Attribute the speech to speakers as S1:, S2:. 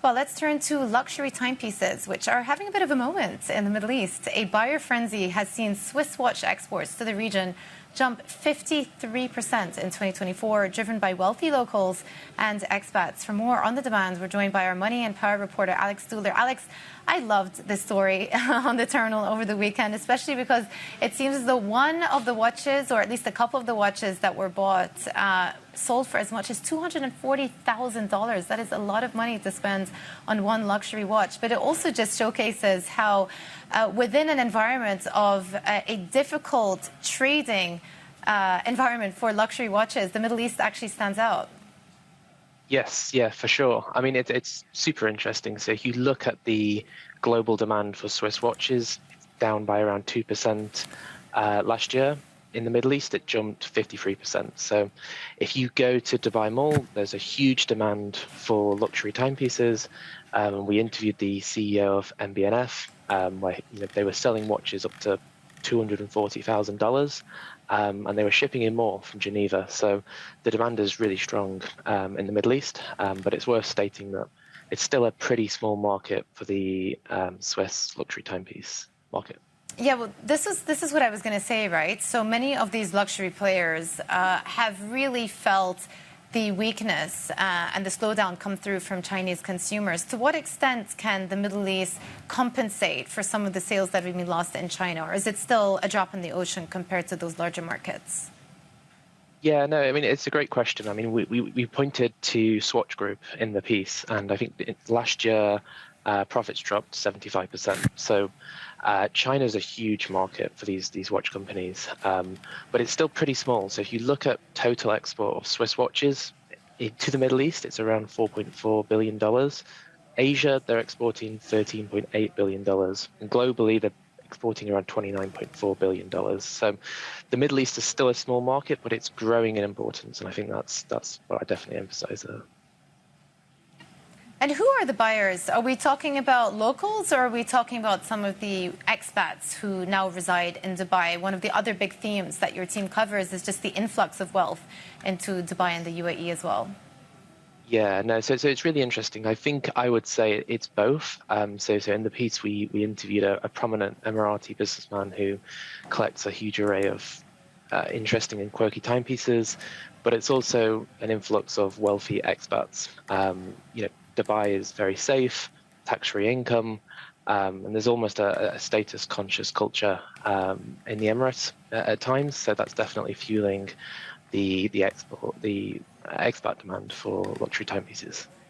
S1: Well, let's turn to luxury timepieces, which are having a bit of a moment in the Middle East. A buyer frenzy has seen Swiss watch exports to the region jump 53% in 2024, driven by wealthy locals and expats. For more on the demand, we're joined by our Money and Power reporter, Alex Dooler. Alex, I loved this story on the terminal over the weekend, especially because it seems as though one of the watches, or at least a couple of the watches that were bought, sold for as much as $240,000. That is a lot of money to spend on one luxury watch. But it also just showcases how within an environment of a difficult trading environment for luxury watches, the Middle East actually stands out.
S2: Yes, yeah, for sure. I mean, it's super interesting. So if you look at the global demand for Swiss watches, it's down by around 2% last year. In the Middle East, it jumped 53%. So if you go to Dubai Mall, there's a huge demand for luxury timepieces. We interviewed the CEO of MB&F, where they were selling watches up to $240,000, and they were shipping in more from Geneva. So the demand is really strong in the Middle East, but it's worth stating that it's still a pretty small market for the Swiss luxury timepiece market.
S1: Yeah, well, this is what I was going to say, right? So many of these luxury players have really felt the weakness and the slowdown come through from Chinese consumers. To what extent can the Middle East compensate for some of the sales that have been lost in China? Or is it still a drop in the ocean compared to those larger markets?
S2: Yeah, no, I mean, it's a great question. I mean, we pointed to Swatch Group in the piece, and I think last year profits dropped 75%. So China's a huge market for these watch companies, but it's still pretty small. So if you look at total export of Swiss watches to the Middle East, it's around $4.4 billion. Asia, they're exporting $13.8 billion. And globally, they're exporting around $29.4 billion. So the Middle East is still a small market, but it's growing in importance. And I think that's what I definitely emphasize there.
S1: And who are the buyers? Are we talking about locals, or are we talking about some of the expats who now reside in Dubai? One of the other big themes that your team covers is just the influx of wealth into Dubai and the UAE as well.
S2: Yeah, no, so it's really interesting. I think I would say it's both. So in the piece, we interviewed a prominent Emirati businessman who collects a huge array of interesting and quirky timepieces, but it's also an influx of wealthy expats. Dubai is very safe, tax-free income, and there's almost a status-conscious culture in the Emirates at times. So that's definitely fueling the expat demand for luxury timepieces.